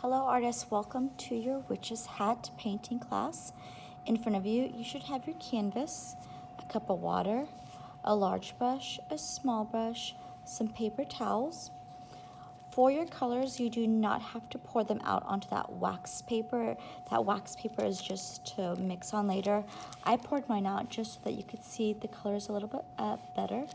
Hello artists, welcome to your witch's hat painting class. In front of you, you should have your canvas, a cup of water, a large brush, a small brush, some paper towels. For your colors, you do not have to pour them out onto that wax paper. That wax paper is just to mix on later. I poured mine out just so that you could see the colors a little bit better.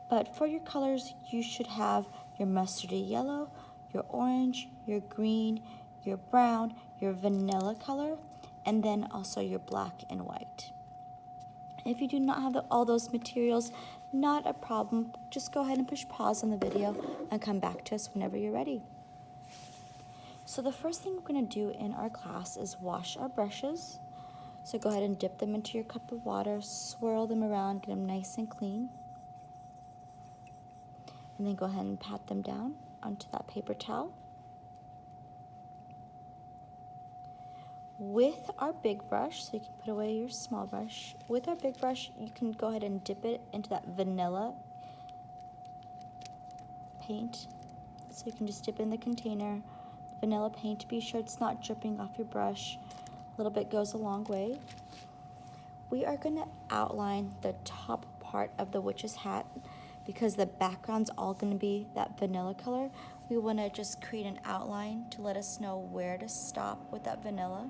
But for your colors, you should have your mustardy yellow, your orange, your green, your brown, your vanilla color, and then also your black and white. If you do not have all those materials, not a problem. Just go ahead and push pause on the video and come back to us whenever you're ready. So the first thing we're going to do in our class is wash our brushes. So go ahead and dip them into your cup of water, swirl them around, get them nice and clean. And then go ahead and pat them down onto that paper towel. With our big brush, so you can put away your small brush, with our big brush, you can go ahead and dip it into that vanilla paint. So you can just dip in the container, vanilla paint. Be sure it's not dripping off your brush. A little bit goes a long way. We are going to outline the top part of the witch's hat. Because the background's all going to be that vanilla color, we want to just create an outline to let us know where to stop with that vanilla.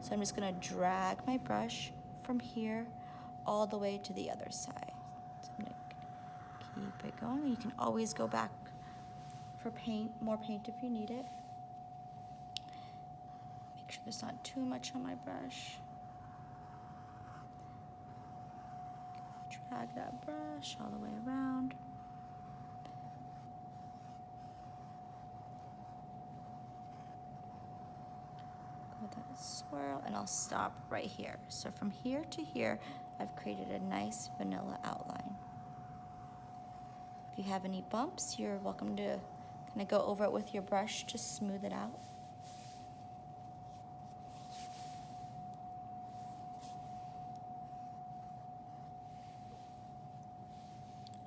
So I'm just going to drag my brush from here all the way to the other side. So I'm going to keep it going. You can always go back for paint, more paint if you need it. Make sure there's not too much on my brush. Drag that brush all the way around. Go with that swirl, and I'll stop right here. So from here to here, I've created a nice vanilla outline. If you have any bumps, you're welcome to kind of go over it with your brush to smooth it out.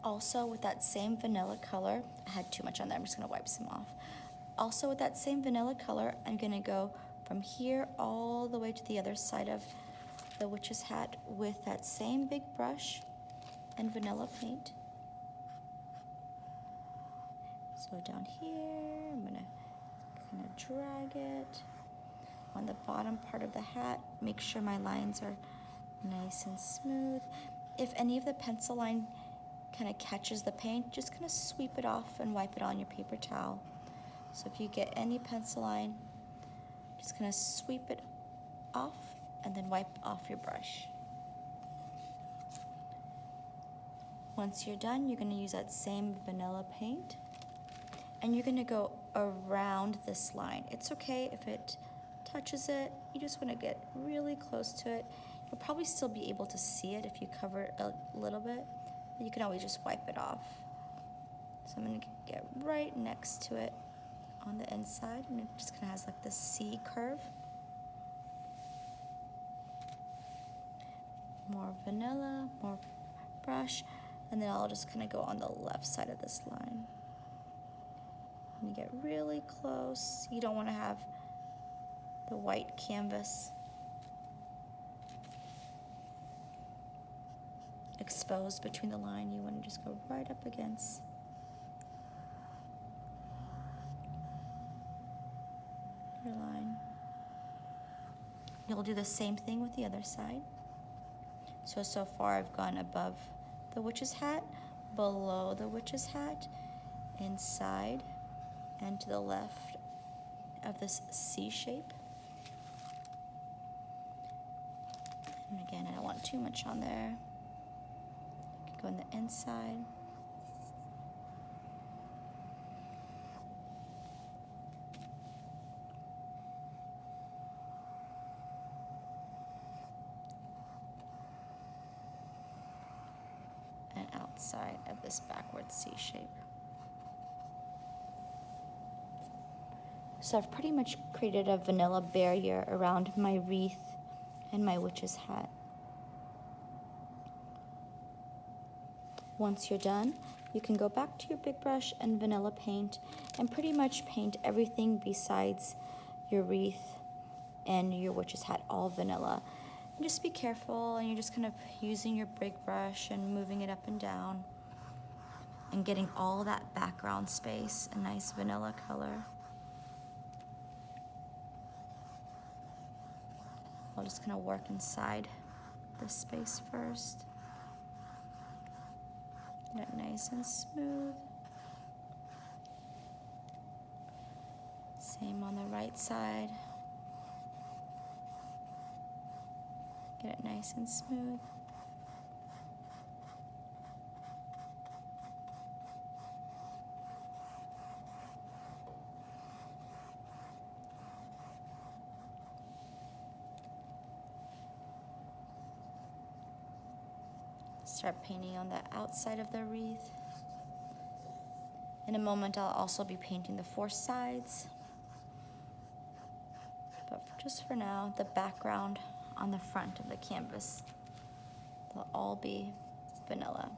Also with that same vanilla color, I had too much on there, I'm just gonna wipe some off. Also with that same vanilla color, I'm gonna go from here all the way to the other side of the witch's hat with that same big brush and vanilla paint. So down here, I'm gonna kind of drag it on the bottom part of the hat. Make sure my lines are nice and smooth. If any of the pencil line kind of catches the paint, just kind of sweep it off and wipe it on your paper towel. So if you get any pencil line, just kind of sweep it off and then wipe off your brush. Once you're done, you're going to use that same vanilla paint and you're going to go around this line. It's okay if it touches it. You just want to get really close to it. You'll probably still be able to see it if you cover it a little bit. You can always just wipe it off. So I'm going to get right next to it on the inside, and it just kind of has like this C curve. More vanilla, more brush, and then I'll just kind of go on the left side of this line. And you get really close. You don't want to have the white canvas exposed between the line. You want to just go right up against your line. You'll do the same thing with the other side. So far I've gone above the witch's hat, below the witch's hat, inside, and to the left of this C shape. And again, I don't want too much on there. Go on the inside. And outside of this backward C shape. So I've pretty much created a vanilla barrier around my wreath and my witch's hat. Once you're done, you can go back to your big brush and vanilla paint and pretty much paint everything besides your wreath and your witch's hat all vanilla. And just be careful, and you're just kind of using your big brush and moving it up and down and getting all that background space a nice vanilla color. I'll just kind of work inside this space first. Get it nice and smooth. Same on the right side. Get it nice and smooth. Start painting on the outside of the wreath. In a moment, I'll also be painting the 4 sides. But just for now, the background on the front of the canvas will all be vanilla.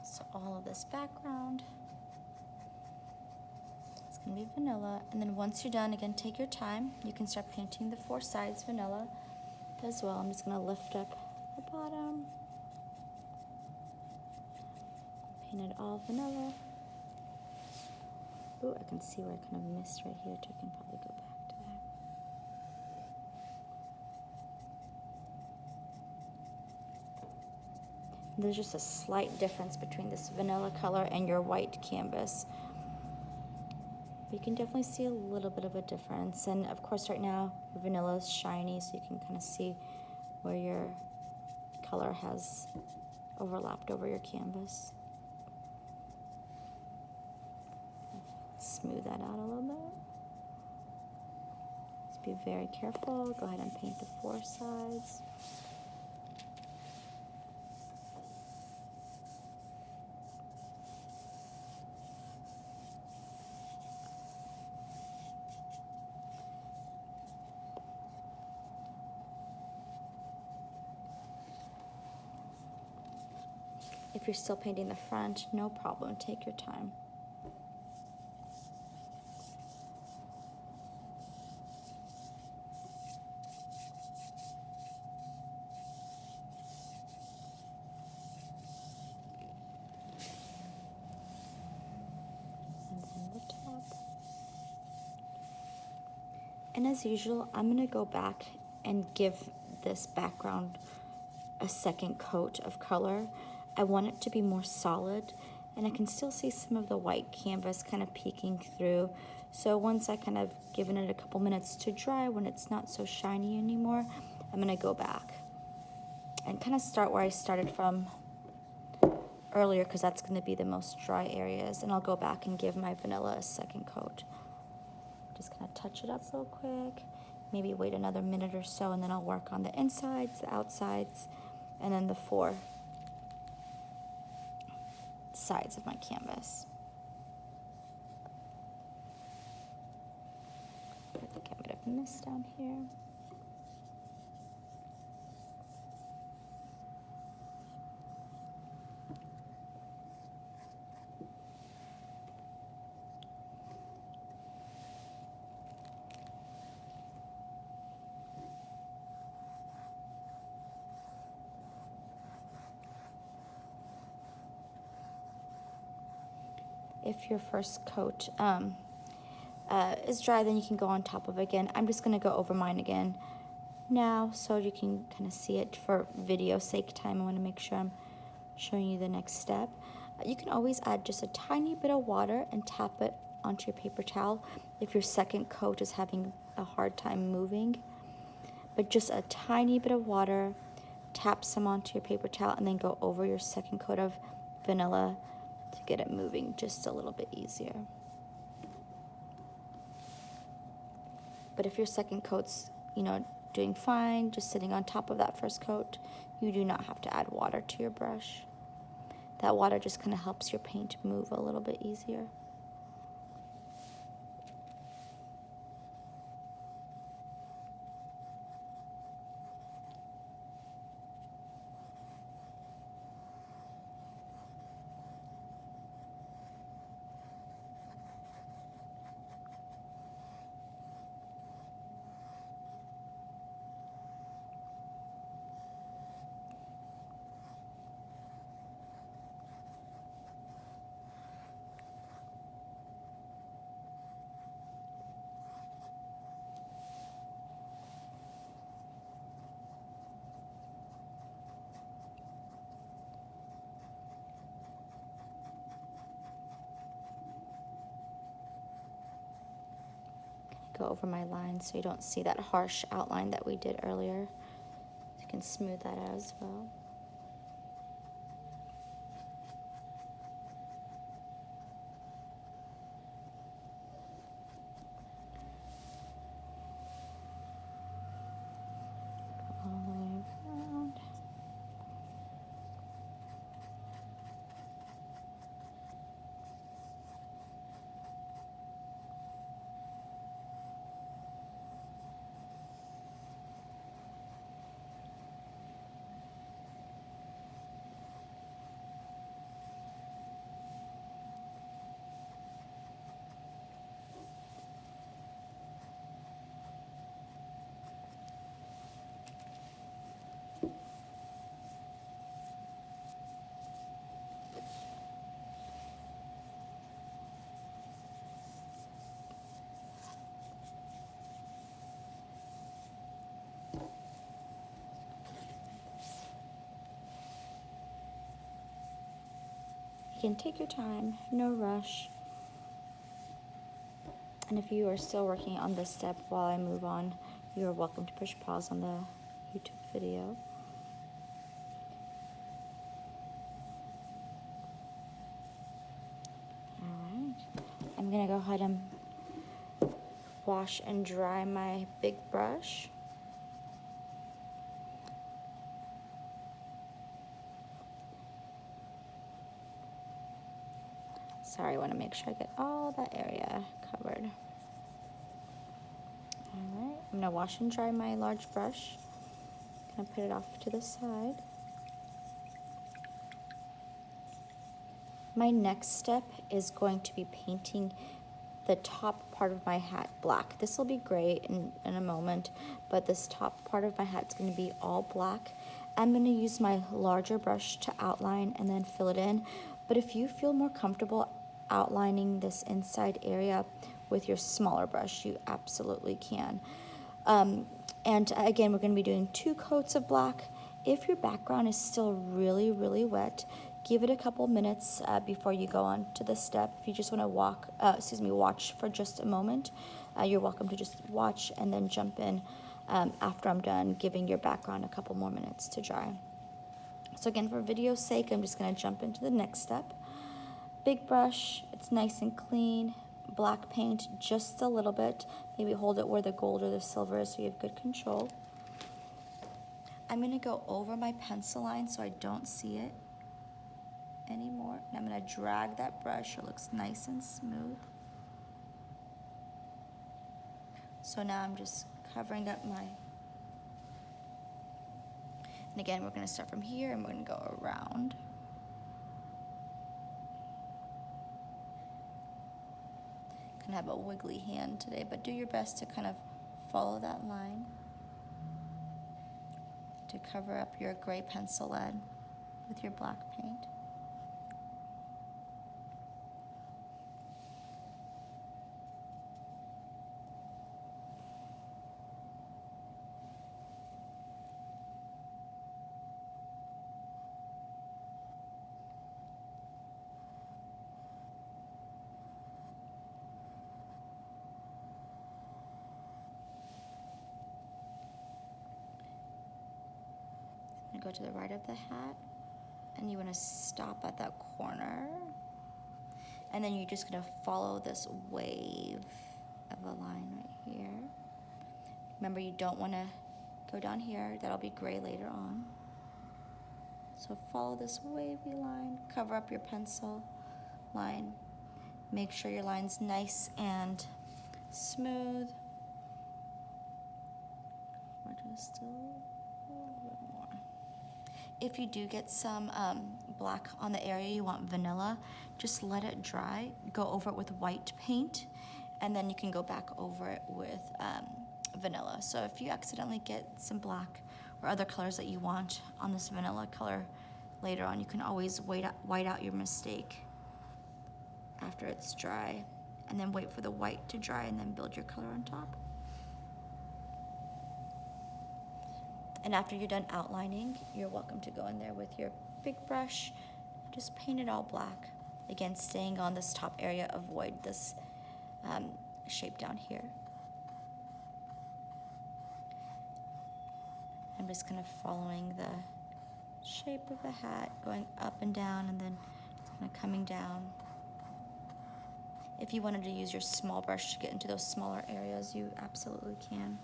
So all of this background, it's gonna be vanilla. And then once you're done, again, take your time. You can start painting the 4 sides vanilla as well. I'm just gonna lift up the bottom, paint it all vanilla. Ooh, I can see where I kind of missed right here too. I can probably go back to that. There's just a slight difference between this vanilla color and your white canvas. You can definitely see a little bit of a difference. And of course right now, your vanilla is shiny, so you can kind of see where your color has overlapped over your canvas. Smooth that out a little bit. Just be very careful. Go ahead and paint the 4 sides. If you're still painting the front, no problem, take your time. And then the top. And as usual, I'm gonna go back and give this background a second coat of color. I want it to be more solid, and I can still see some of the white canvas kind of peeking through. So once I kind of given it a couple minutes to dry, when it's not so shiny anymore, I'm gonna go back and kind of start where I started from earlier because that's going to be the most dry areas, and I'll go back and give my vanilla a second coat. Just going to touch it up real quick, maybe wait another minute or so, and then I'll work on the insides, the outsides, and then the 4 sides of my canvas. Get rid of mist down here. If your first coat is dry, then you can go on top of it again. I'm just going to go over mine again now so you can kind of see it for video sake time. I want to make sure I'm showing you the next step. You can always add just a tiny bit of water and tap it onto your paper towel if your second coat is having a hard time moving. But just a tiny bit of water, tap some onto your paper towel, and then go over your second coat of vanilla to get it moving just a little bit easier. But if your second coat's, doing fine, just sitting on top of that first coat, you do not have to add water to your brush. That water just kind of helps your paint move a little bit easier. Go over my lines so you don't see that harsh outline that we did earlier. You can smooth that out as well. All the way around. You can take your time, no rush. And if you are still working on this step while I move on, you are welcome to push pause on the YouTube video. Alright, I'm going to go ahead and wash and dry my big brush. Sorry, I want to make sure I get all that area covered. Alright, I'm going to wash and dry my large brush. I'm going to put it off to the side. My next step is going to be painting the top part of my hat black. This will be gray in a moment, but this top part of my hat is going to be all black. I'm going to use my larger brush to outline and then fill it in. But if you feel more comfortable outlining this inside area with your smaller brush, you absolutely can. And again, we're going to be doing 2 coats of black. If your background is still really, really wet, give it a couple minutes before you go on to this step. If you just want to watch for just a moment, you're welcome to just watch and then jump in after I'm done giving your background a couple more minutes to dry. So again, for video's sake, I'm just gonna jump into the next step. Big brush, it's nice and clean. Black paint, just a little bit. Maybe hold it where the gold or the silver is so you have good control. I'm gonna go over my pencil line so I don't see it anymore. And I'm gonna drag that brush so it looks nice and smooth. So now I'm just covering up my, and again, we're gonna start from here and we're gonna go around. Gonna have a wiggly hand today, but do your best to kind of follow that line to cover up your gray pencil lead with your black paint. Go to the right of the hat, and you want to stop at that corner, and then you're just going to follow this wave of a line right here. Remember, you don't want to go down here. That'll be gray later on. So follow this wavy line, cover up your pencil line. Make sure your line's nice and smooth. We're just a little bit more. If you do get some black on the area you want vanilla, just let it dry. Go over it with white paint, and then you can go back over it with vanilla. So if you accidentally get some black or other colors that you want on this vanilla color later on, you can always white out your mistake after it's dry, and then wait for the white to dry and then build your color on top. And after you're done outlining, you're welcome to go in there with your big brush, just paint it all black. Again, staying on this top area, avoid this shape down here. I'm just kind of following the shape of the hat, going up and down, and then just kind of coming down. If you wanted to use your small brush to get into those smaller areas, you absolutely can.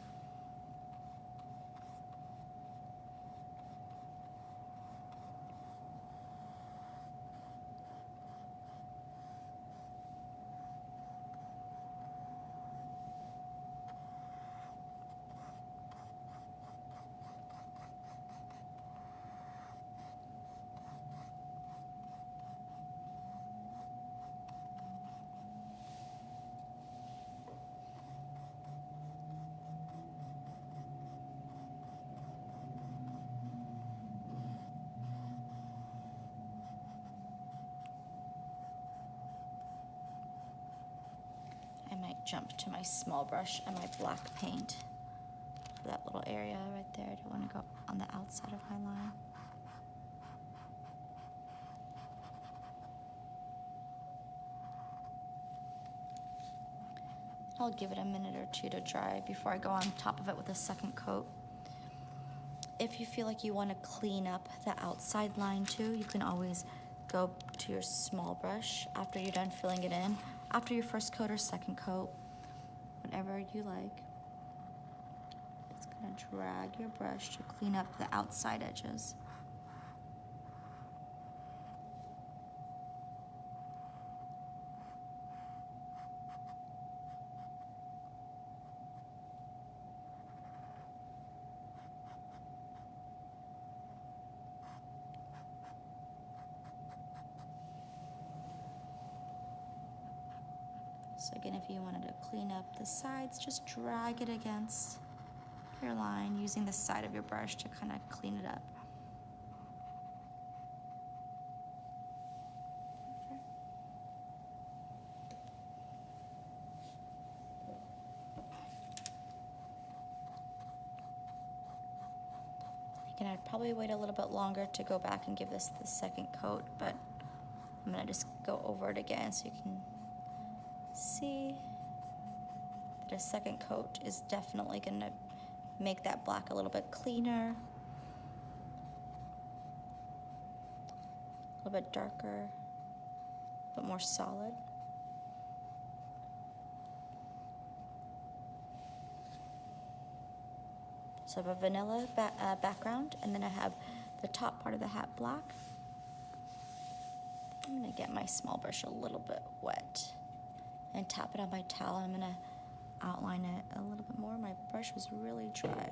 Jump to my small brush and my black paint for that little area right there. I don't want to go on the outside of my line. I'll give it a minute or two to dry before I go on top of it with a second coat. If you feel like you want to clean up the outside line too, you can always go to your small brush after you're done filling it in, after your first coat or second coat, whatever you like. Just gonna drag your brush to clean up the outside edges. So again, if you wanted to clean up the sides, just drag it against your line using the side of your brush to kind of clean it up. Again, I'd probably wait a little bit longer to go back and give this the second coat, but I'm gonna just go over it again so you can see that a second coat is definitely gonna make that black a little bit cleaner. little bit darker, but more solid. So I have a vanilla background, and then I have the top part of the hat black. I'm gonna get my small brush a little bit wet and tap it on my towel. I'm gonna outline it a little bit more. My brush was really dry.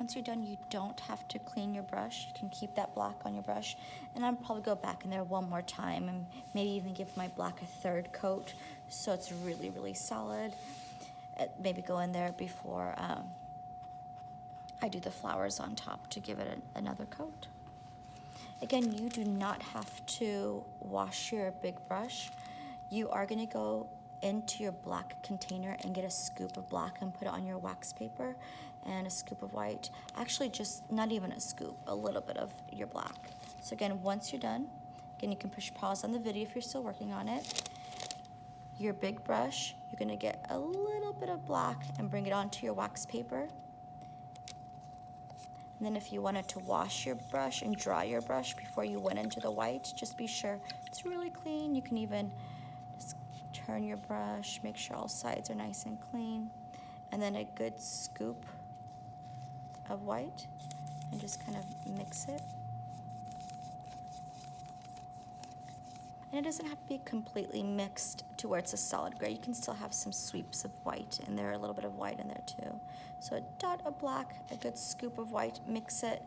Once you're done, you don't have to clean your brush. You can keep that black on your brush. And I'll probably go back in there one more time and maybe even give my black a third coat so it's really, really solid. Maybe go in there before I do the flowers on top to give it another coat. Again, you do not have to wash your big brush. You are gonna go into your black container and get a scoop of black and put it on your wax paper and a scoop of white. Actually, just not even a scoop, a little bit of your black. So again, once you're done, again, you can push pause on the video if you're still working on it. Your big brush, you're gonna get a little bit of black and bring it onto your wax paper. And then if you wanted to wash your brush and dry your brush before you went into the white, just be sure it's really clean. You can even just turn your brush, make sure all sides are nice and clean. And then a good scoop of white and just kind of mix it. And it doesn't have to be completely mixed to where it's a solid gray. You can still have some sweeps of white in there, a little bit of white in there too. So a dot of black, a good scoop of white, mix it.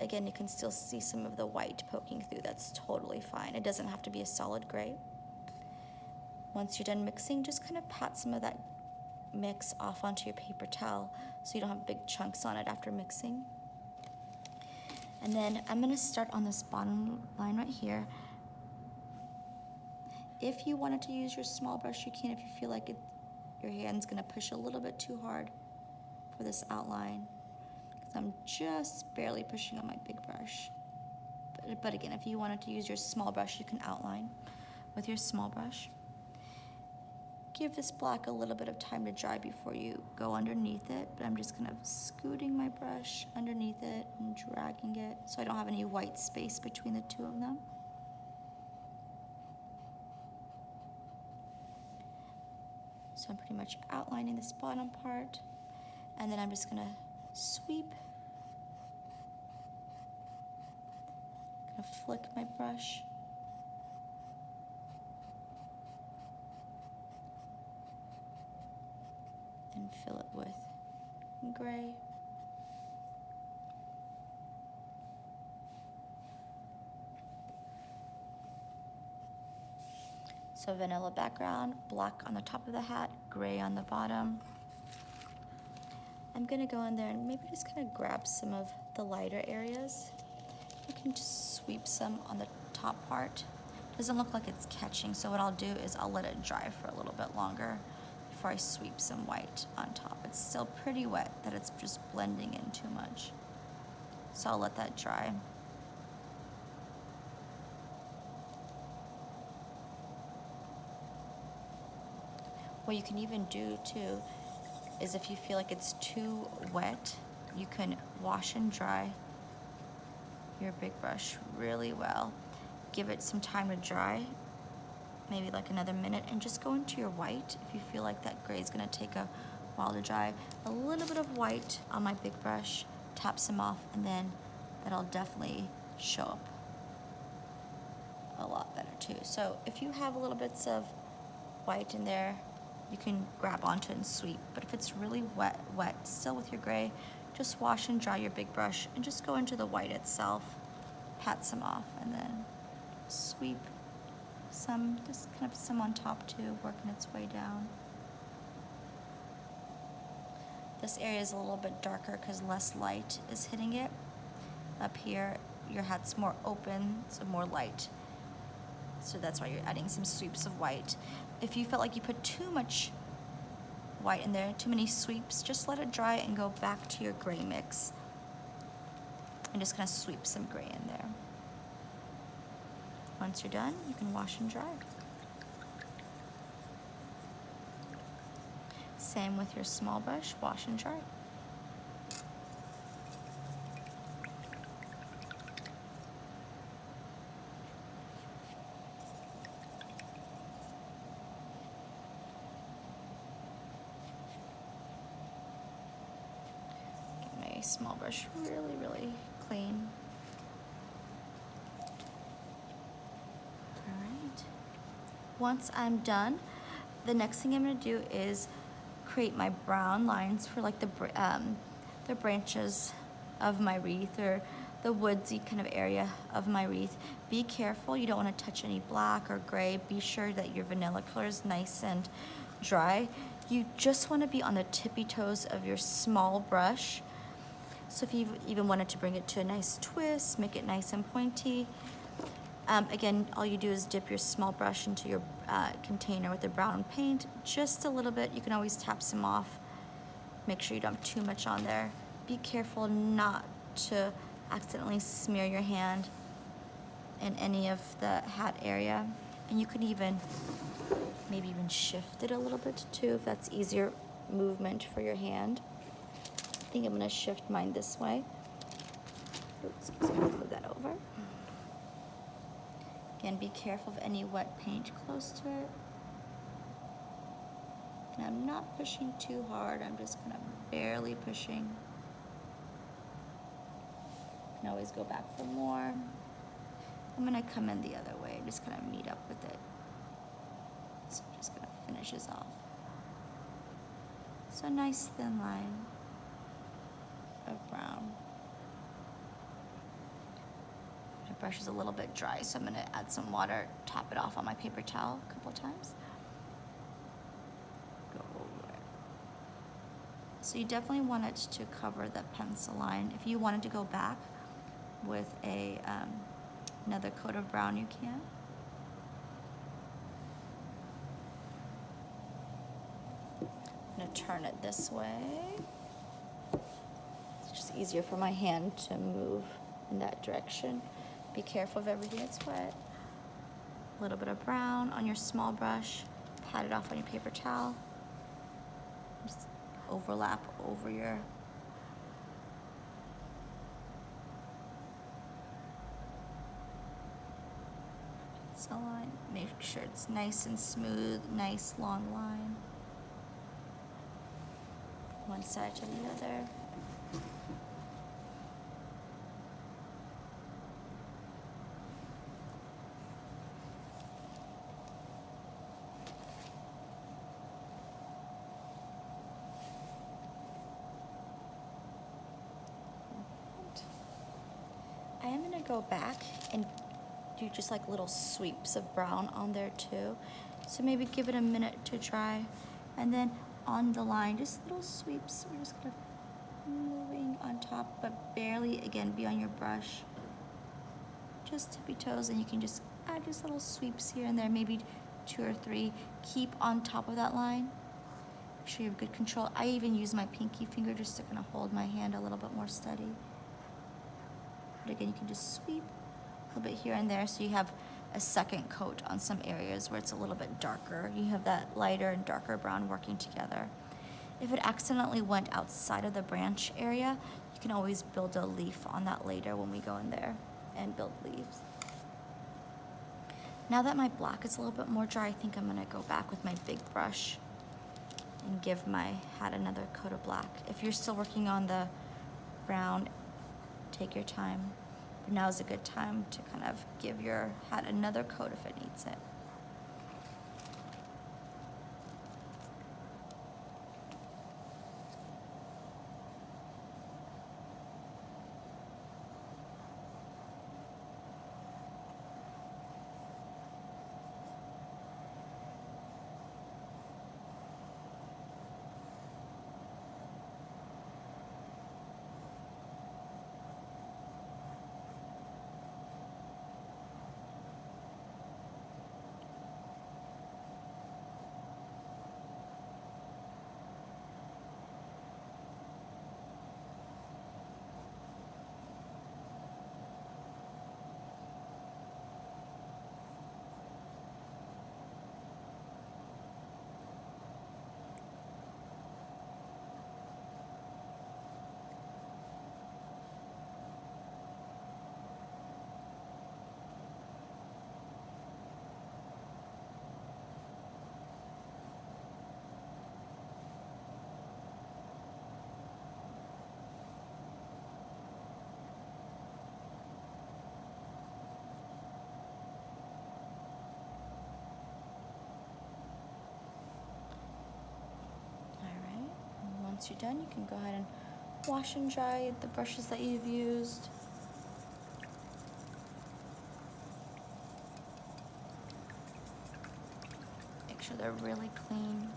Again, you can still see some of the white poking through. That's totally fine. It doesn't have to be a solid gray. Once you're done mixing, just kind of pat some of that mix off onto your paper towel so you don't have big chunks on it after mixing. And then I'm gonna start on this bottom line right here. If you wanted to use your small brush, you can. If you feel like your hand's gonna push a little bit too hard for this outline, because I'm just barely pushing on my big brush. But again, if you wanted to use your small brush, you can outline with your small brush. Give this black a little bit of time to dry before you go underneath it, but I'm just kind of scooting my brush underneath it and dragging it so I don't have any white space between the two of them. So I'm pretty much outlining this bottom part, and then I'm just gonna sweep, gonna flick my brush, and fill it with gray. So vanilla background, black on the top of the hat, gray on the bottom. I'm gonna go in there and maybe just kind of grab some of the lighter areas. You can just sweep some on the top part. Doesn't look like it's catching, so what I'll do is I'll let it dry for a little bit longer before I sweep some white on top. It's still pretty wet that it's just blending in too much. So I'll let that dry. What you can even do too is if you feel like it's too wet, you can wash and dry your big brush really well. Give it some time to dry, maybe like another minute, and just go into your white. If you feel like that gray is gonna take a while to dry, a little bit of white on my big brush, tap some off, and then that'll definitely show up a lot better too. So if you have a little bits of white in there, you can grab onto it and sweep. But if it's really wet still with your gray, just wash and dry your big brush and just go into the white itself, pat some off, and then sweep some, just kind of some on top too, working its way down. This area is a little bit darker because less light is hitting it. Up here, your hat's more open, so more light. So that's why you're adding some sweeps of white. If you felt like you put too much white in there, too many sweeps, just let it dry and go back to your gray mix. And just kind of sweep some gray in there. Once you're done, you can wash and dry. Same with your small brush, wash and dry. Get my small brush really, really clean. All right. Once I'm done, the next thing I'm gonna do is create my brown lines for like the branches of my wreath, or the woodsy kind of area of my wreath. Be careful, you don't want to touch any black or gray. Be sure that your vanilla color is nice and dry. You just want to be on the tippy toes of your small brush. So if you even wanted to bring it to a nice twist, make it nice and pointy, again, all you do is dip your small brush into your container with the brown paint, just a little bit. You can always tap some off. Make sure you don't have too much on there. Be careful not to accidentally smear your hand in any of the hat area. And you can even, maybe even shift it a little bit too, if that's easier movement for your hand. I think I'm gonna shift mine this way. Oops, excuse me, move that over. Again, be careful of any wet paint close to it. And I'm not pushing too hard, I'm just kind of barely pushing. You can always go back for more. I'm gonna come in the other way, just kind of meet up with it. So I'm just gonna finish this off. So a nice thin line of brown. My brush is a little bit dry, so I'm gonna add some water, tap it off on my paper towel a couple times. Go over it. So you definitely want it to cover the pencil line. If you wanted to go back with a another coat of brown, you can. I'm gonna turn it this way. It's just easier for my hand to move in that direction. Be careful of everything that's wet. A little bit of brown on your small brush. Pat it off on your paper towel. Just overlap over your pencil line. Make sure it's nice and smooth, nice long line. One side to the other. I am gonna go back and do just like little sweeps of brown on there too. So maybe give it a minute to dry. And then on the line, just little sweeps. We're just kind of moving on top, but barely, again, be on your brush. Just tippy toes, and you can just add just little sweeps here and there, maybe 2 or 3. Keep on top of that line. Make sure you have good control. I even use my pinky finger just to kind of hold my hand a little bit more steady. But again, you can just sweep a little bit here and there, so you have a second coat on some areas where it's a little bit darker. You have that lighter and darker brown working together. If it accidentally went outside of the branch area, you can always build a leaf on that later when we go in there and build leaves. Now that my black is a little bit more dry, I think I'm gonna go back with my big brush and give my hat another coat of black. If you're still working on the brown, take your time. But now is a good time to kind of give your hat another coat if it needs it. once you're done, you can go ahead and wash and dry the brushes that you've used. Make sure they're really clean.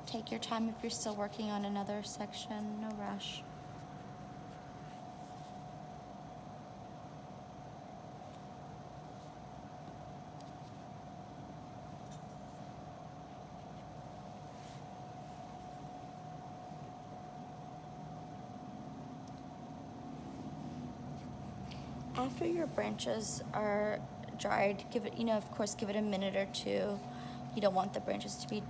Take your time if you're still working on another section, no rush. After your branches are dried, give it, of course, give it a minute or two. You don't want the branches to be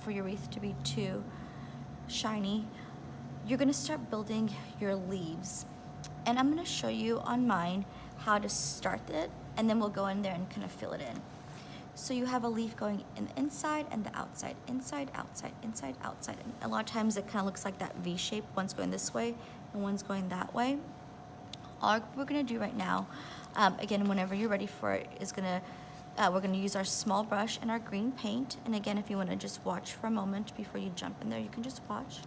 for your wreath to be too shiny. You're gonna start building your leaves. And I'm gonna show you on mine how to start it, and then we'll go in there and kind of fill it in. So you have a leaf going in the inside and the outside, inside, outside, inside, outside. And a lot of times it kind of looks like that V shape. One's going this way and one's going that way. All we're gonna do right now, again, whenever you're ready for it, is we're gonna use our small brush and our green paint. And again, if you wanna just watch for a moment before you jump in there, you can just watch.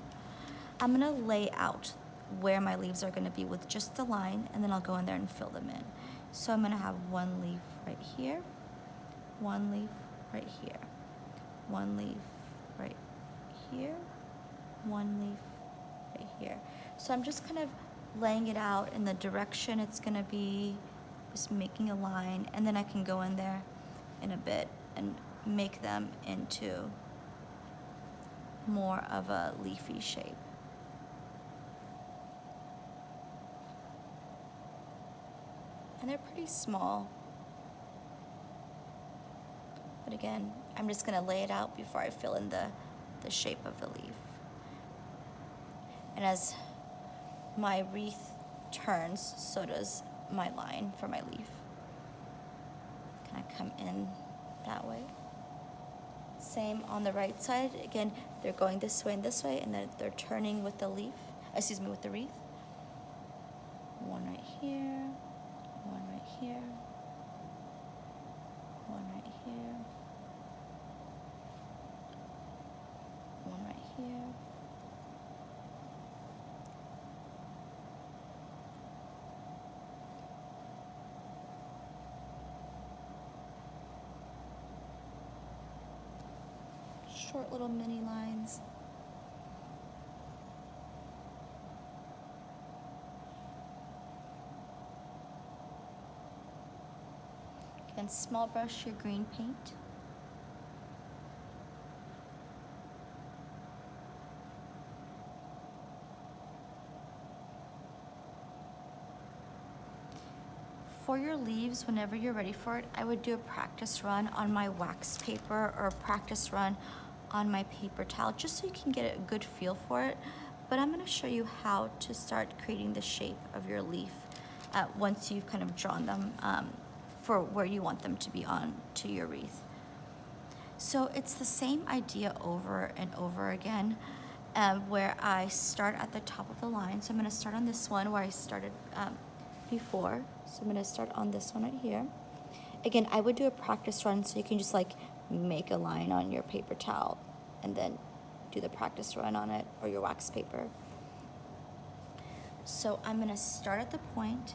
I'm gonna lay out where my leaves are gonna be with just the line, and then I'll go in there and fill them in. So I'm gonna have one leaf right here, one leaf right here, one leaf right here, one leaf right here. So I'm just kind of laying it out in the direction it's gonna be, just making a line, and then I can go in there in a bit and make them into more of a leafy shape. And they're pretty small. But again, I'm just gonna lay it out before I fill in the shape of the leaf. And as my wreath turns, so does my line for my leaf. Kind of come in that way. Same on the right side. Again, they're going this way, and then they're turning with the leaf, with the wreath. One right here, one right here, one right here, one right here. Short little mini lines. Again, small brush your green paint. For your leaves, whenever you're ready for it, I would do a practice run on my wax paper or a practice run on my paper towel, just so you can get a good feel for it. But I'm gonna show you how to start creating the shape of your leaf once you've kind of drawn them for where you want them to be on to your wreath. So it's the same idea over and over again, where I start at the top of the line. So I'm gonna start on this one where I started before. So I'm gonna start on this one right here. Again, I would do a practice run so you can just like make a line on your paper towel and then do the practice run on it, or your wax paper. So I'm gonna start at the point,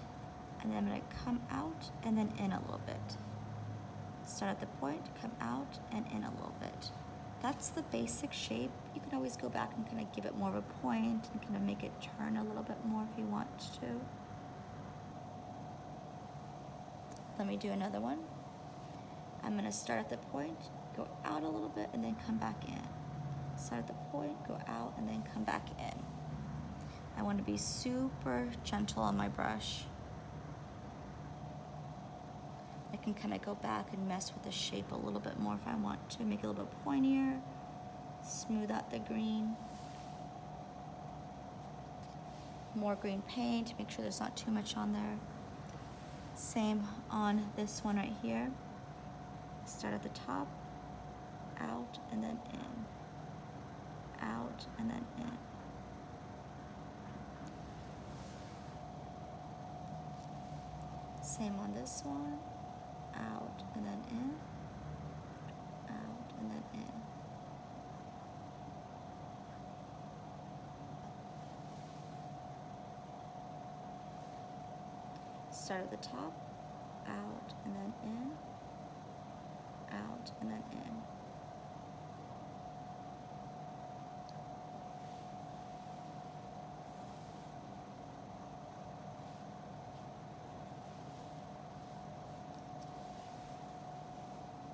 and then I'm gonna come out and then in a little bit. Start at the point, come out and in a little bit. That's the basic shape. You can always go back and kind of give it more of a point and kind of make it turn a little bit more if you want to. Let me do another one. I'm gonna start at the point, go out a little bit, and then come back in. Start at the point, go out, and then come back in. I want to be super gentle on my brush. I can kind of go back and mess with the shape a little bit more if I want to, make it a little bit pointier, smooth out the green. More green paint, make sure there's not too much on there. Same on this one right here. Start at the top, out, and then in. Out, and then in. Same on this one. Out and then in. Out and then in. Start at the top, out and then in, out and then in.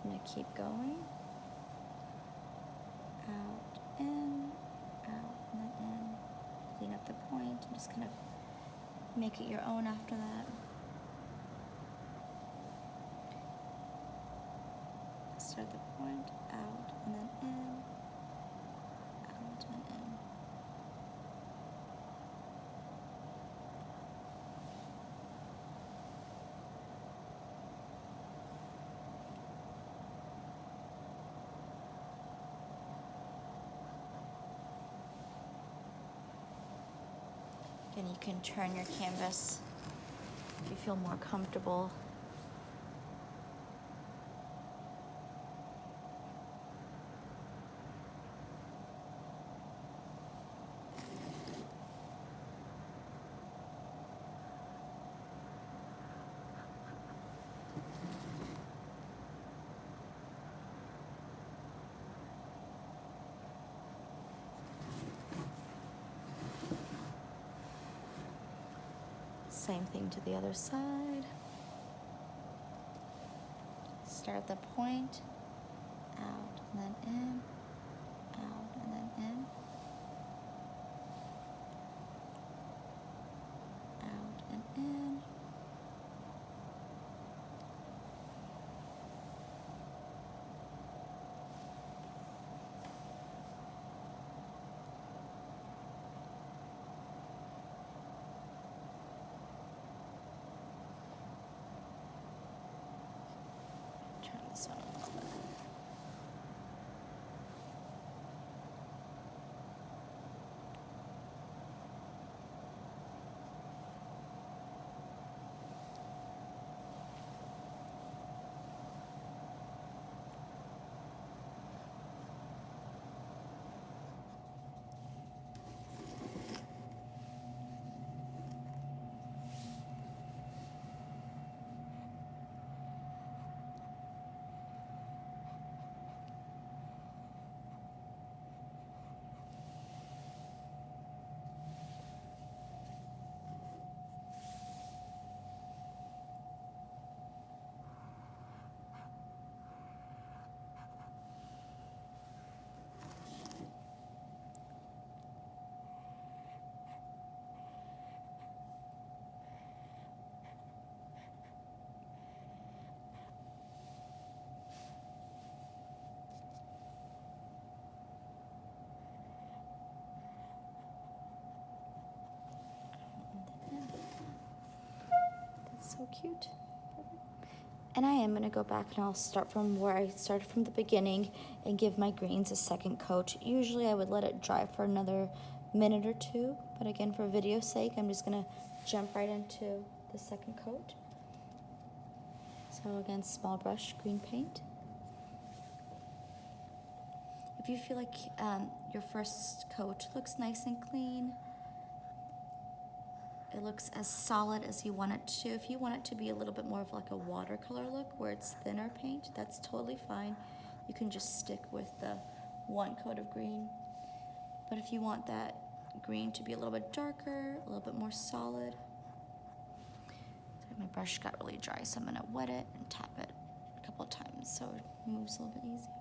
I'm going to keep going. Out, in, out, and then in. Clean up the point and just kind of make it your own after that. Start the point, out, and then in, out, and in. Again, you can turn your canvas if you feel more comfortable. Same thing to the other side. Start at the point, out and then in, out and then in, out and in. Turn this one a little bit. That's so cute. And I am going to go back and I'll start from where I started from the beginning and give my greens a second coat. Usually I would let it dry for another minute or two, but again, for video's sake, I'm just going to jump right into the second coat. So again, small brush green paint. If you feel like your first coat looks nice and clean, it looks as solid as you want it to. If you want it to be a little bit more of like a watercolor look where it's thinner paint, that's totally fine. You can just stick with the one coat of green. But if you want that green to be a little bit darker, a little bit more solid. So my brush got really dry, so I'm gonna wet it and tap it a couple of times so it moves a little bit easier.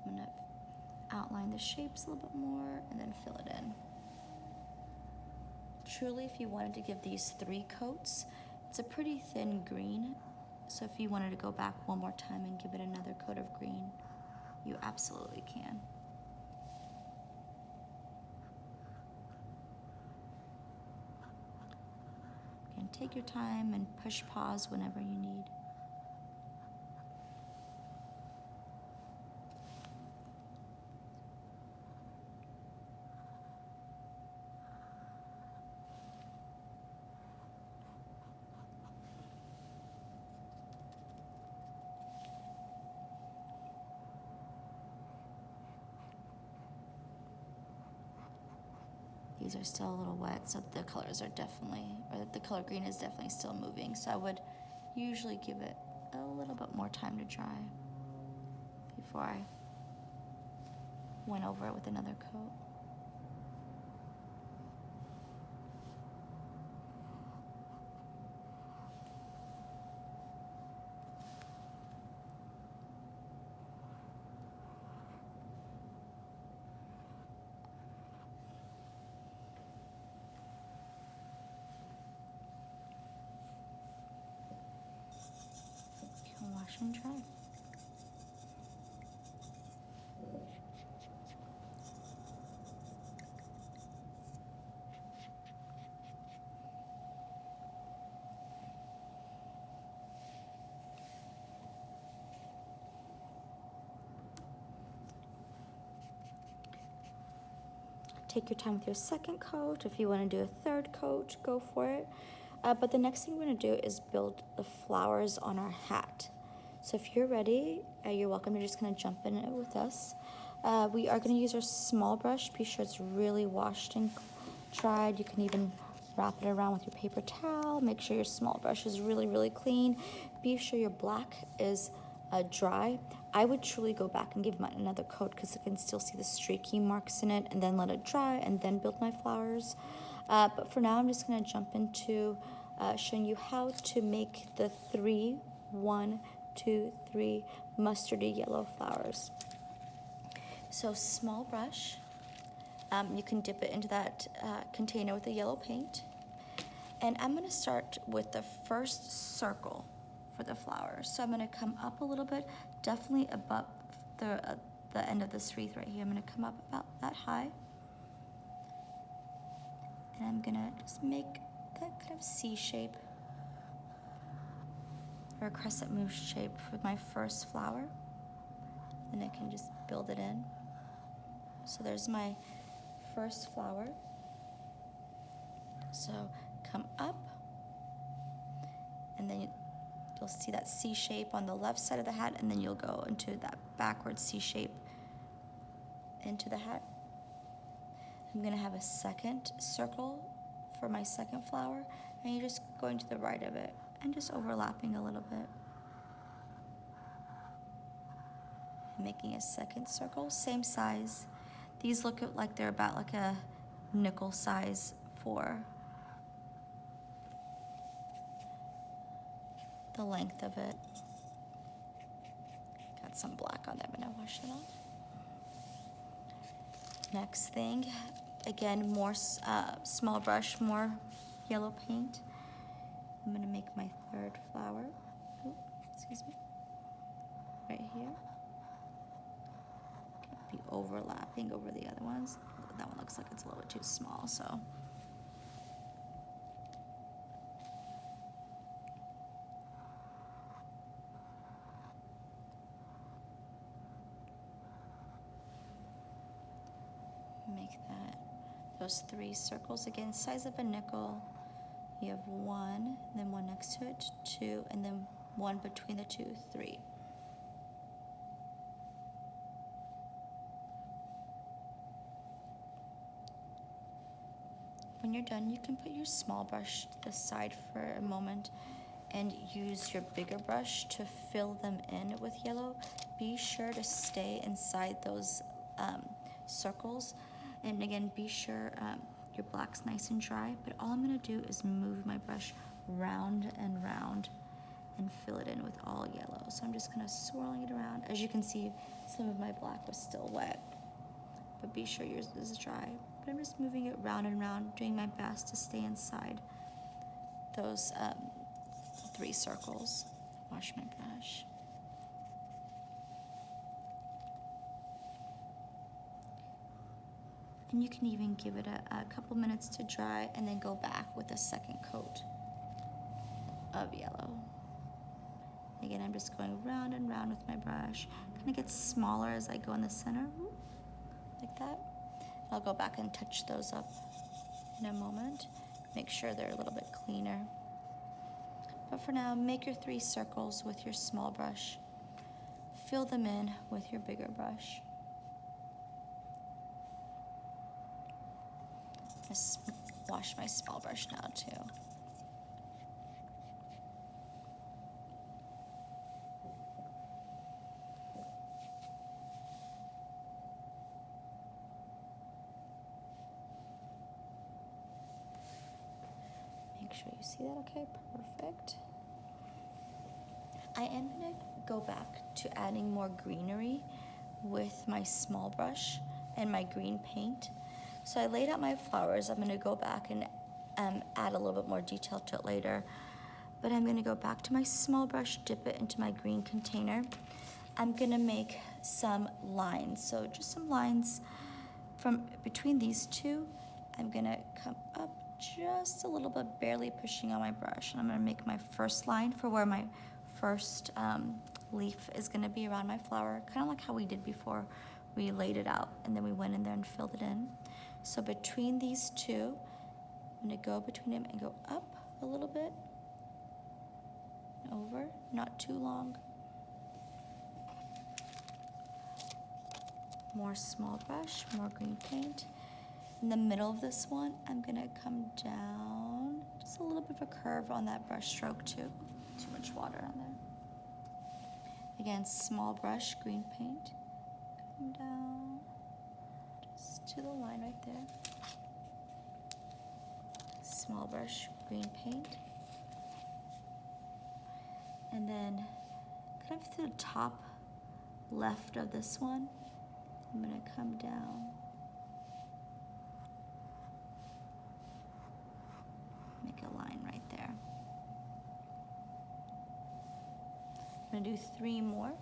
I'm gonna outline the shapes a little bit more and then fill it in. Truly, if you wanted to give these 3 coats, it's a pretty thin green, so if you wanted to go back one more time and give it another coat of green, you absolutely can. Again, take your time and push pause whenever you need. These are still a little wet, so the colors are definitely, or the color green is definitely still moving. So I would usually give it a little bit more time to dry before I went over it with another coat. Wash and dry. Take your time with your second coat. If you want to do a third coat, go for it. But the next thing we're going to do is build the flowers on our hat. So if you're ready, you're welcome to just kind of jump in it with us. We are going to use our small brush. Be sure it's really washed and dried. You can even wrap it around with your paper towel. Make sure your small brush is really, really clean. Be sure your black is dry. I would truly go back and give mine another coat because I can still see the streaky marks in it, and then let it dry and then build my flowers. But for now, I'm just going to jump into showing you how to make the 1, 2, 3 mustardy yellow flowers. So small brush, you can dip it into that container with the yellow paint. And I'm going to start with the first circle for the flowers. So I'm going to come up a little bit, definitely above the end of this wreath right here. I'm going to come up about that high. And I'm going to just make that kind of C shape or a crescent moon shape for my first flower. Then I can just build it in. So there's my first flower. So come up, and then you'll see that C shape on the left side of the hat, and then you'll go into that backward C shape into the hat. I'm gonna have a second circle for my second flower, and you're just going to the right of it and just overlapping a little bit. Making a second circle, same size. These look like they're about like a nickel size for the length of it. Got some black on there, but I'll wash it off. Next thing, again, more small brush, more yellow paint. I'm gonna make my third flower. Ooh, excuse me. Right here. Be overlapping over the other ones. That one looks like it's a little bit too small, so. Make those 3 circles again, size of a nickel. You have 1, then 1 next to it, 2, and then 1 between the 2, 3. When you're done, you can put your small brush to the side for a moment and use your bigger brush to fill them in with yellow. Be sure to stay inside those circles. And again, be sure your black's nice and dry, but all I'm gonna do is move my brush round and round and fill it in with all yellow. So I'm just kind of swirling it around. As you can see, some of my black was still wet, but be sure yours is dry. But I'm just moving it round and round, doing my best to stay inside those 3 circles. Wash my brush. And you can even give it a couple minutes to dry and then go back with a second coat of yellow. Again, I'm just going round and round with my brush. Kind of gets smaller as I go in the center, like that. I'll go back and touch those up in a moment. Make sure they're a little bit cleaner. But for now, make your 3 circles with your small brush. Fill them in with your bigger brush. Let's wash my small brush now too. Make sure you see that, okay? Perfect. I am gonna go back to adding more greenery with my small brush and my green paint. So I laid out my flowers. I'm gonna go back and add a little bit more detail to it later. But I'm gonna go back to my small brush, dip it into my green container. I'm gonna make some lines. So just some lines from between these two. I'm gonna come up just a little bit, barely pushing on my brush. And I'm gonna make my first line for where my first leaf is gonna be around my flower, kind of like how we did before. We laid it out and then we went in there and filled it in. So between these two, I'm gonna go between them and go up a little bit, over, not too long. More small brush, more green paint. In the middle of this one, I'm gonna come down, just a little bit of a curve on that brush stroke too. Too much water on there. Again, small brush, green paint. Come down, just to the line right there. Small brush, green paint. And then kind of to the top left of this one, I'm gonna come down. Make a line right there. I'm gonna do 3 more.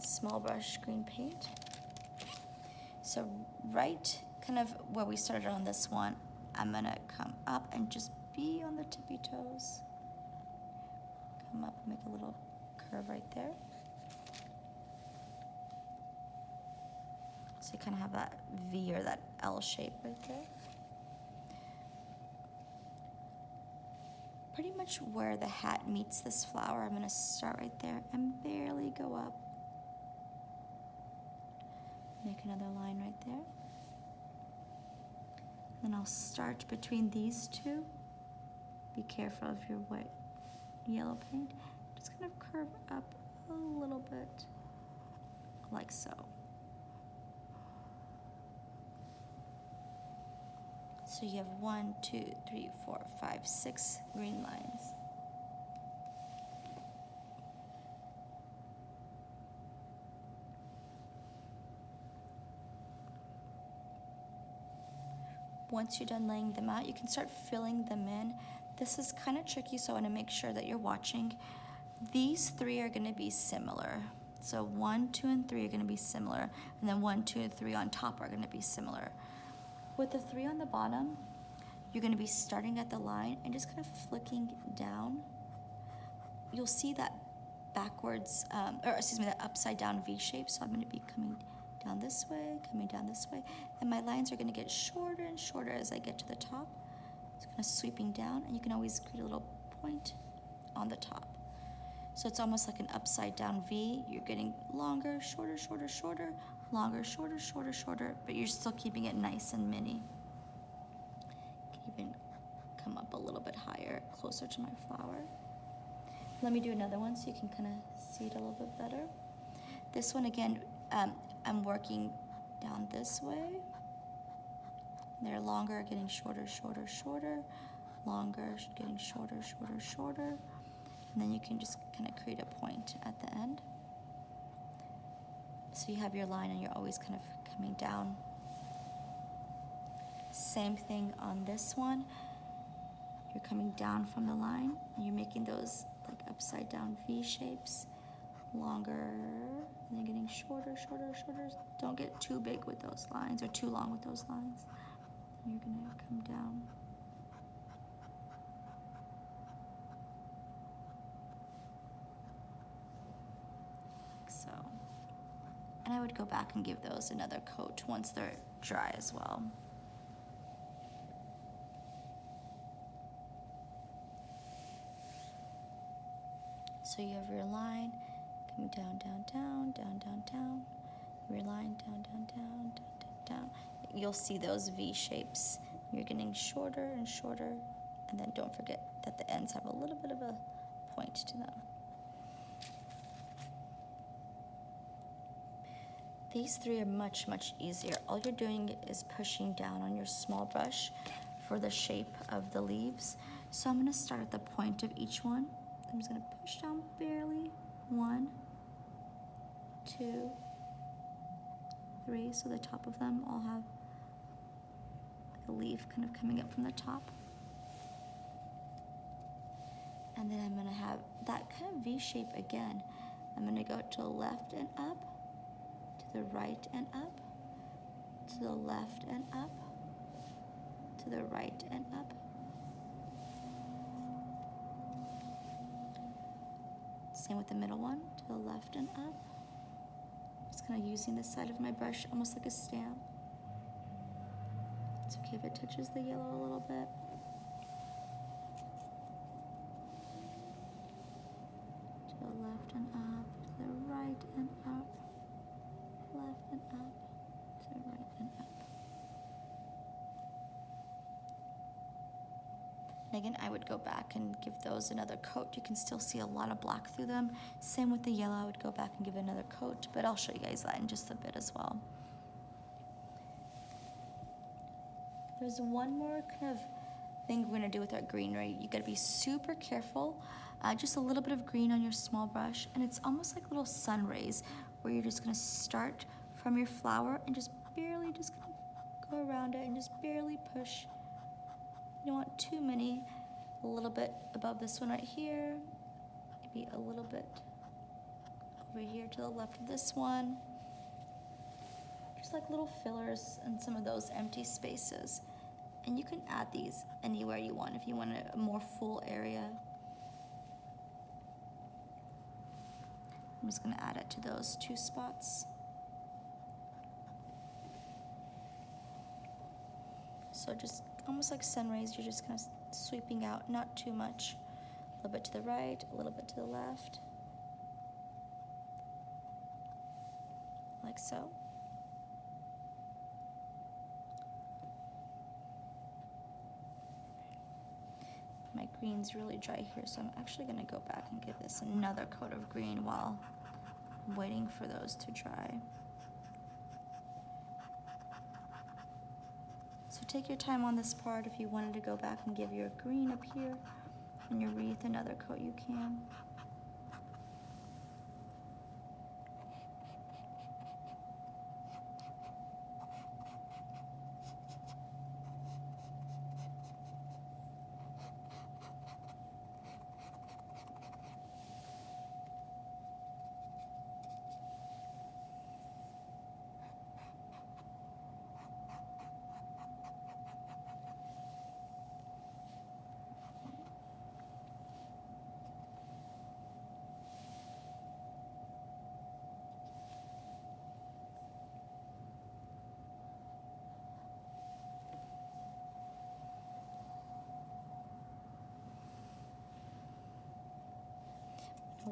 Small brush, green paint. So right kind of where we started on this one, I'm gonna come up and just be on the tippy toes. Come up and make a little curve right there. So you kind of have that V or that L shape right there. Pretty much where the hat meets this flower, I'm gonna start right there and barely go up. Make another line right there. Then I'll start between these two. Be careful of your white, yellow paint. Just kind of curve up a little bit, like so. So you have 1, 2, 3, 4, 5, 6 green lines. Once you're done laying them out, you can start filling them in. This is kind of tricky, so I want to make sure that you're watching. These 3 are going to be similar. So 1, 2, and 3 are going to be similar, and then 1, 2, and 3 on top are going to be similar. With the 3 on the bottom, you're going to be starting at the line and just kind of flicking down. You'll see that backwards, that upside down V shape. So I'm going to be coming down this way, coming down this way, and my lines are going to get shorter and shorter as I get to the top. It's kind of sweeping down, and you can always create a little point on the top. So it's almost like an upside down V. You're getting longer, shorter, shorter, shorter, longer, shorter, shorter, shorter, but you're still keeping it nice and mini. You can even come up a little bit higher, closer to my flower. Let me do another one so you can kind of see it a little bit better. This one again, I'm working down this way. They're longer, getting shorter, shorter, shorter, longer, getting shorter, shorter, shorter. And then you can just kind of create a point at the end. So you have your line and you're always kind of coming down. Same thing on this one. You're coming down from the line and you're making those like upside down V shapes, longer, and then getting shorter, shorter, shorter. Don't get too big with those lines or too long with those lines. And you're gonna come down. Like so. And I would go back and give those another coat once they're dry as well. So you have your line coming down, down, down, down, down, down. Your line down, down, down, down, down, down. you'll see those V shapes. You're getting shorter and shorter, and then don't forget that the ends have a little bit of a point to them. These three are much, much easier. All you're doing is pushing down on your small brush for the shape of the leaves. So I'm gonna start at the point of each one. I'm just gonna push down barely. 1, 2, 3. So the top of them all have like a leaf kind of coming up from the top. And then I'm gonna have that kind of V shape again. I'm gonna go to the left and up, to the right and up, to the left and up, to the right and up. Same with the middle one, to the left and up. Just kind of using the side of my brush almost like a stamp. It's okay if it touches the yellow a little bit. To the left and up, to the right and up, left and up, to the right and up. And again, I would go back and give those another coat. You can still see a lot of black through them. Same with the yellow, I would go back and give it another coat, but I'll show you guys that in just a bit as well. There's one more kind of thing we're gonna do with our greenery. You gotta be super careful. Just a little bit of green on your small brush, and it's almost like little sun rays, where you're just gonna start from your flower and just barely just gonna go around it and just barely push. You don't want too many. A little bit above this one right here, maybe a little bit over here to the left of this one. Just like little fillers in some of those empty spaces. And you can add these anywhere you want if you want a more full area. I'm just gonna add it to those 2 spots. So just almost like sun rays, you're just kind of sweeping out, not too much. A little bit to the right, a little bit to the left. Like so. My green's really dry here, so I'm actually gonna go back and give this another coat of green while I'm waiting for those to dry. So take your time on this part. If you wanted to go back and give your green up here and your wreath another coat, you can.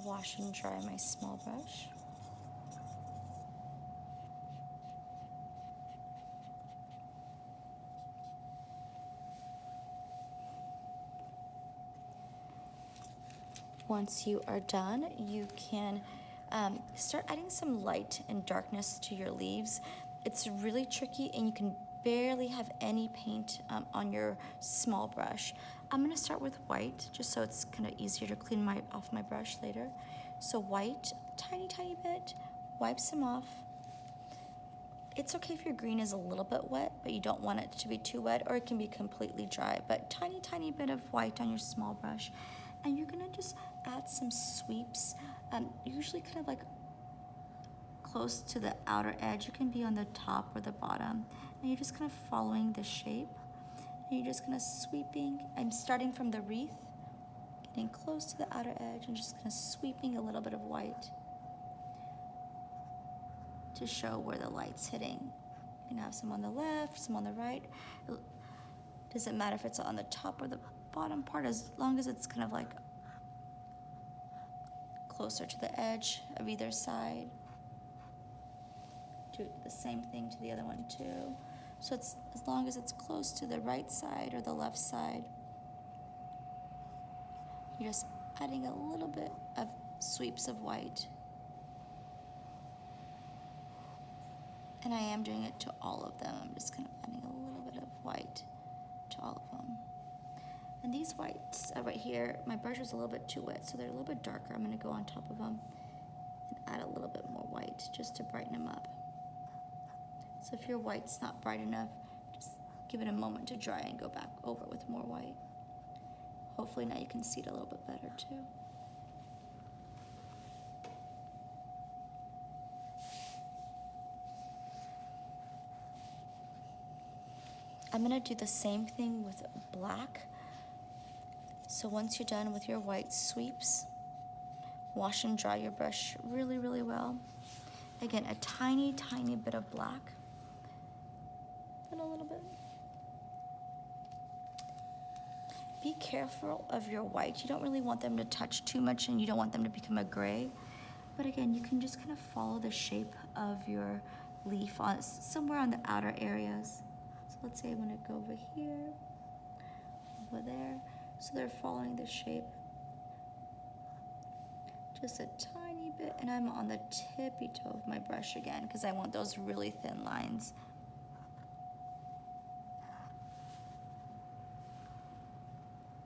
Wash and dry my small brush. Once you are done, you can start adding some light and darkness to your leaves. It's really tricky and you can barely have any paint on your small brush. I'm gonna start with white just so it's kind of easier to clean off my brush later. So white, tiny bit, wipe some off. It's okay if your green is a little bit wet, but you don't want it to be too wet, or it can be completely dry, but tiny bit of white on your small brush. And you're gonna just add some sweeps, usually kind of like close to the outer edge. You can be on the top or the bottom. And you're just kind of following the shape. And you're just kind of sweeping. I'm starting from the wreath, getting close to the outer edge, and just kind of sweeping a little bit of white to show where the light's hitting. You can have some on the left, some on the right. It doesn't matter if it's on the top or the bottom part, as long as it's kind of like closer to the edge of either side. Do the same thing to the other one too. So it's as long as it's close to the right side or the left side. You're just adding a little bit of sweeps of white. And I am doing it to all of them. I'm just kind of adding a little bit of white to all of them. And these whites right here, my brush is a little bit too wet, so they're a little bit darker. I'm going to go on top of them and add a little bit more white just to brighten them up. So if your white's not bright enough, just give it a moment to dry and go back over with more white. Hopefully now you can see it a little bit better too. I'm going to do the same thing with black. So once you're done with your white sweeps, wash and dry your brush really, really well. Again, a tiny, tiny bit of black. And a little bit. Be careful of your white. You don't really want them to touch too much and you don't want them to become a gray. But again, you can just kind of follow the shape of your leaf on somewhere on the outer areas. So let's say I'm going to go over here, over there. So they're following the shape. Just a tiny bit, and I'm on the tippy toe of my brush again because I want those really thin lines.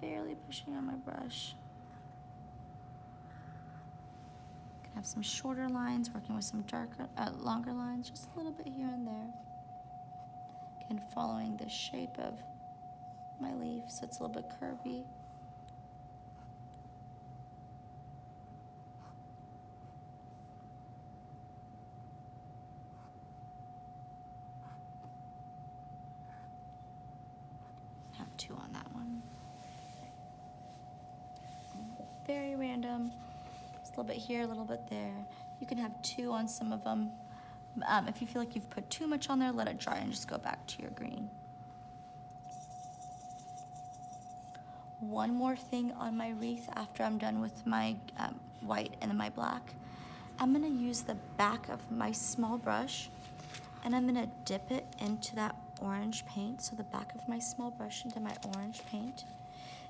Barely pushing on my brush. Can have some shorter lines, working with some darker, longer lines, just a little bit here and there. Again, following the shape of my leaf, so it's a little bit curvy. Have two on that one. Very random. Just a little bit here, a little bit there. You can have two on some of them. If you feel like you've put too much on there, let it dry and just go back to your green. One more thing on my wreath after I'm done with my white and then my black. I'm gonna use the back of my small brush and I'm gonna dip it into that orange paint. So the back of my small brush into my orange paint.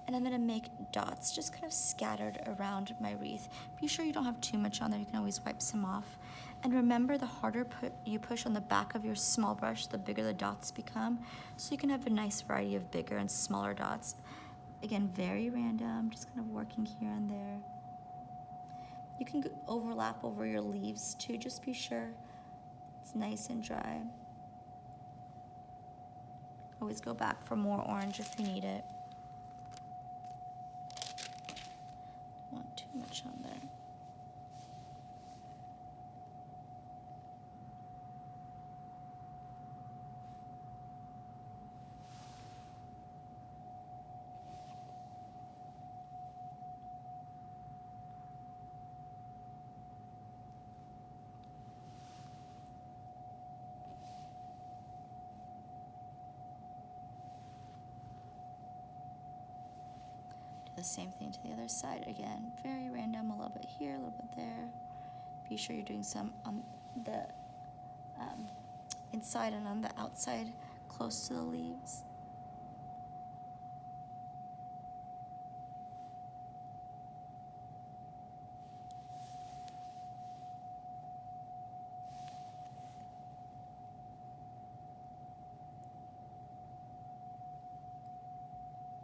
And I'm gonna make dots just kind of scattered around my wreath. Be sure you don't have too much on there. You can always wipe some off. And remember, the harder you push on the back of your small brush, the bigger the dots become. So you can have a nice variety of bigger and smaller dots. Again, very random, just kind of working here and there. You can overlap over your leaves too, just be sure it's nice and dry. Always go back for more orange if you need it. Don't want too much on there. The same thing to the other side. Again, very random, a little bit here, a little bit there. Be sure you're doing some on the inside and on the outside, close to the leaves.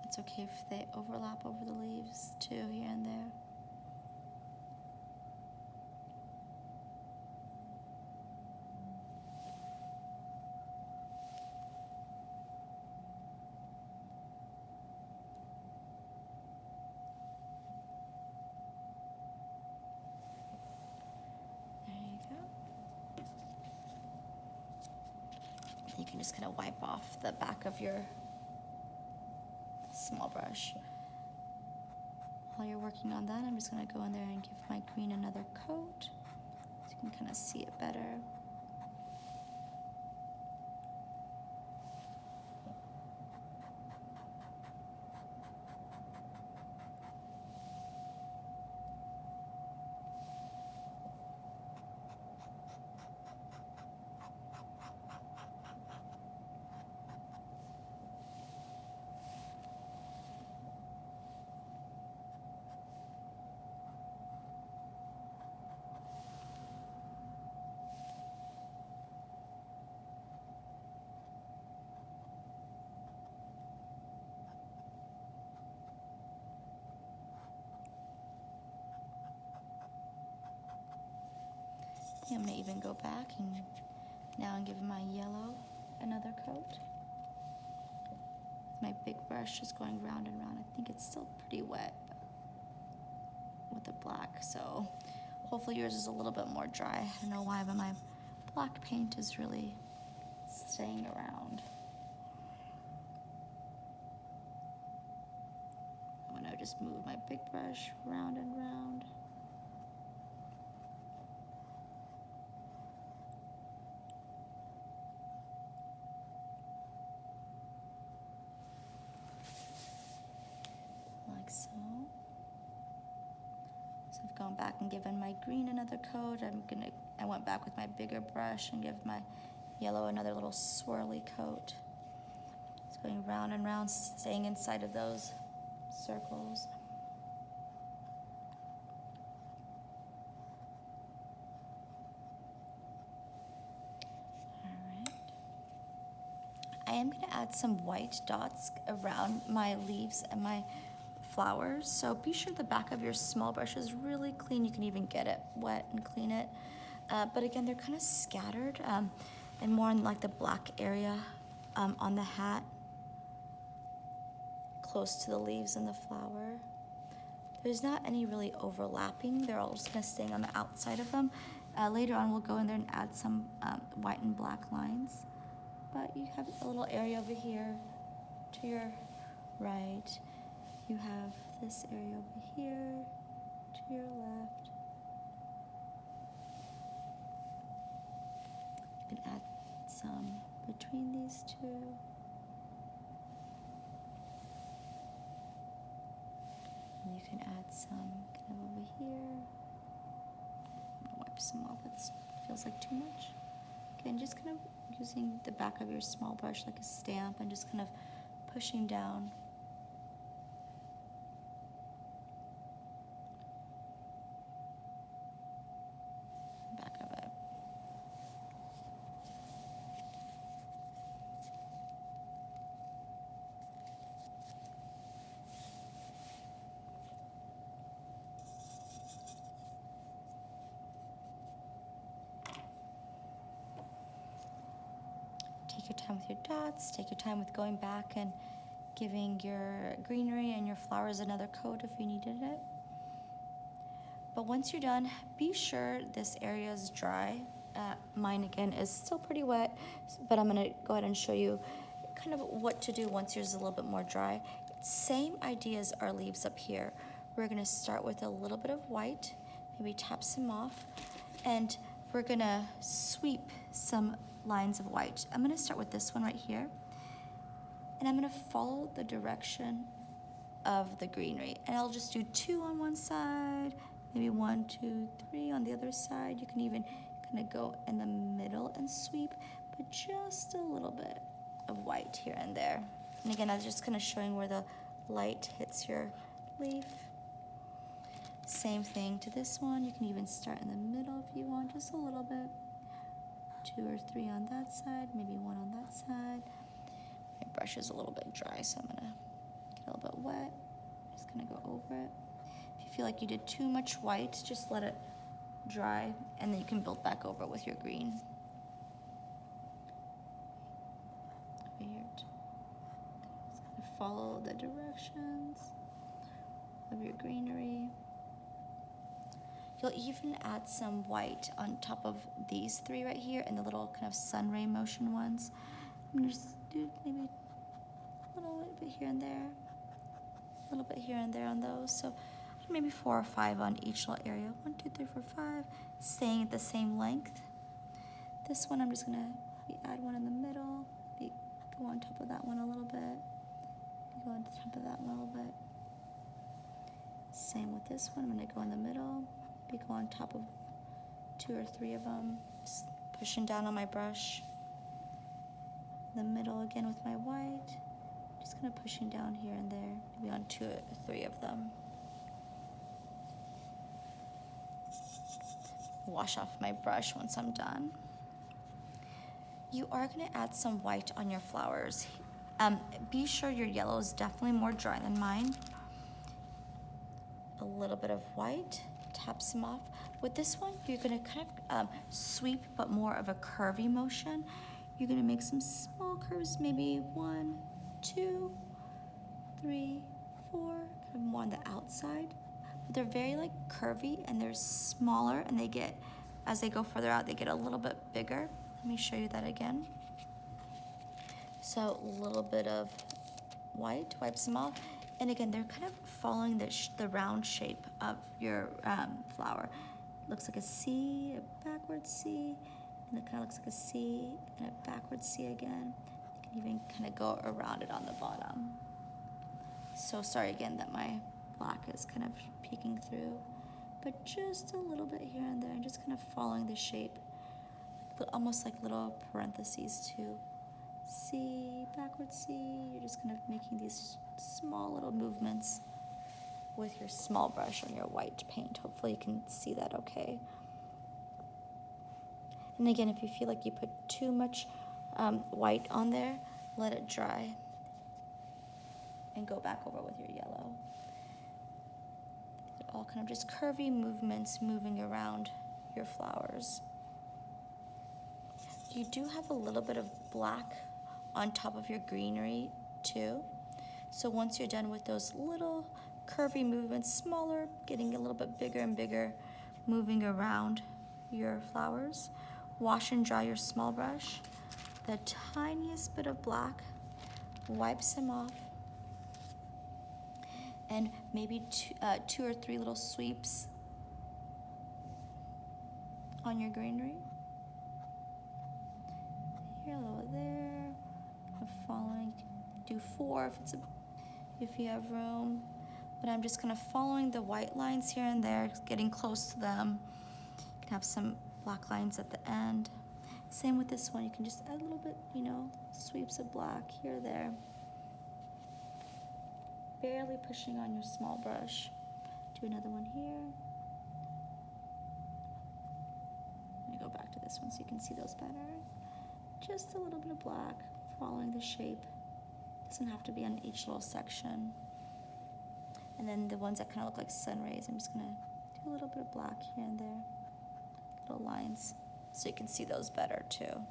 It's okay if they overlap over the leaves too, here and there. There you go. You can just kind of wipe off the back of your small brush. While you're working on that, I'm just going to go in there and give my green another coat so you can kind of see it better. I'm gonna even go back and now I'm giving my yellow another coat. My big brush is going round and round. I think it's still pretty wet with the black, so hopefully yours is a little bit more dry. I don't know why, but my black paint is really staying around. I'm gonna just move my big brush round and round. Like so. So I've gone back and given my green another coat. I went back with my bigger brush and give my yellow another little swirly coat. It's going round and round, staying inside of those circles. All right. I am going to add some white dots around my leaves and my flowers, so be sure the back of your small brush is really clean. You can even get it wet and clean it. But again, they're kind of scattered and more in like the black area on the hat, close to the leaves and the flower. There's not any really overlapping. They're all just kind of staying on the outside of them. Later on, we'll go in there and add some white and black lines. But you have a little area over here to your right. You have this area over here to your left. You can add some between these two. And you can add some kind of over here. I'm gonna wipe some off. It feels like too much. Again, just kind of using the back of your small brush like a stamp and just kind of pushing down. Back of it. Take your time with your dots, take your time with going back and giving your greenery and your flowers another coat if you needed it. But once you're done, be sure this area is dry. Mine again is still pretty wet, but I'm gonna go ahead and show you kind of what to do once yours is a little bit more dry. Same idea as our leaves up here. We're gonna start with a little bit of white, maybe tap some off, and we're gonna sweep some lines of white. I'm gonna start with this one right here, and I'm gonna follow the direction of the greenery. And I'll just do 2 on one side, maybe 1, 2, 3 on the other side. You can even kind of go in the middle and sweep, but just a little bit of white here and there. And again, I'm just kind of showing where the light hits your leaf. Same thing to this one. You can even start in the middle if you want, just a little bit. 2 or 3 on that side, maybe 1 on that side. My brush is a little bit dry, so I'm gonna get a little bit wet. Just gonna go over it. If you feel like you did too much white, just let it dry, and then you can build back over it with your green. Over here. Just gonna follow the directions of your greenery. You'll even add some white on top of these 3 right here and the little kind of sun ray motion ones. I'm gonna just do maybe a little bit here and there, a little bit here and there on those. So maybe 4 or 5 on each little area. 1, 2, 3, 4, 5, staying at the same length. This one I'm just gonna add one in the middle, go on top of that one a little bit, go on top of that one a little bit. Same with this one, I'm gonna go in the middle, go on top of 2 or 3 of them, just pushing down on my brush. In the middle again with my white, just kind of pushing down here and there, maybe on 2 or 3 of them. Wash off my brush once I'm done. You are going to add some white on your flowers. Be sure your yellow is definitely more dry than mine. A little bit of white, taps them off. With this one, you're gonna kind of sweep, but more of a curvy motion. You're gonna make some small curves, maybe 1, 2, 3, 4, kind of more on the outside. But they're very like curvy and they're smaller, and they get, as they go further out, they get a little bit bigger. Let me show you that again. So a little bit of white, wipes them off. And again, they're kind of following the round shape of your flower. Looks like a C, a backwards C, and it kind of looks like a C and a backwards C again. You can even kind of go around it on the bottom. So sorry again that my black is kind of peeking through, but just a little bit here and there, and just kind of following the shape, almost like little parentheses too. C, backward C, you're just kind of making these small little movements with your small brush on your white paint. Hopefully you can see that okay. And again, if you feel like you put too much white on there, let it dry and go back over with your yellow. They're all kind of just curvy movements moving around your flowers. You do have a little bit of black on top of your greenery too. So once you're done with those little curvy movements, smaller, getting a little bit bigger and bigger, moving around your flowers, wash and dry your small brush. The tiniest bit of black wipes them off, and maybe two or three little sweeps on your greenery. Here, a little there, kind of following. Do 4 if you have room. But I'm just kind of following the white lines here and there, getting close to them. You can have some black lines at the end. Same with this one. You can just add a little bit, sweeps of black here or there. Barely pushing on your small brush. Do another one here. Let me go back to this one so you can see those better. Just a little bit of black, following the shape. Doesn't have to be on each little section. And then the ones that kind of look like sun rays, I'm just gonna do a little bit of black here and there. Little lines, so you can see those better too.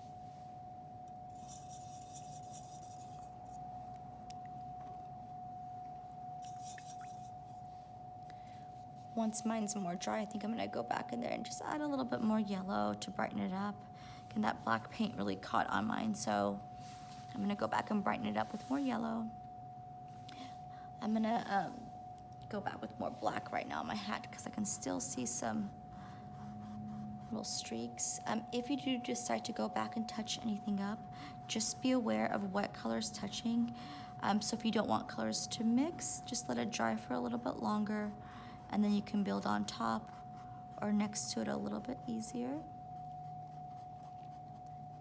Once mine's more dry, I think I'm gonna go back in there and just add a little bit more yellow to brighten it up. And that black paint really caught on mine, so I'm gonna go back and brighten it up with more yellow. I'm gonna go back with more black right now on my hat because I can still see some little streaks. If you do decide to go back and touch anything up, just be aware of what color's touching. So if you don't want colors to mix, just let it dry for a little bit longer, and then you can build on top or next to it a little bit easier.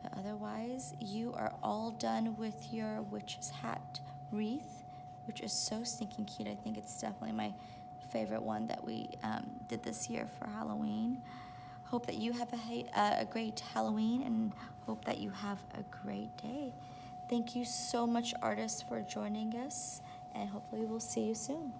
But otherwise, you are all done with your witch's hat wreath, which is so stinking cute. I think it's definitely my favorite one that we did this year for Halloween. Hope that you have a great Halloween, and hope that you have a great day. Thank you so much, artists, for joining us, and hopefully we'll see you soon.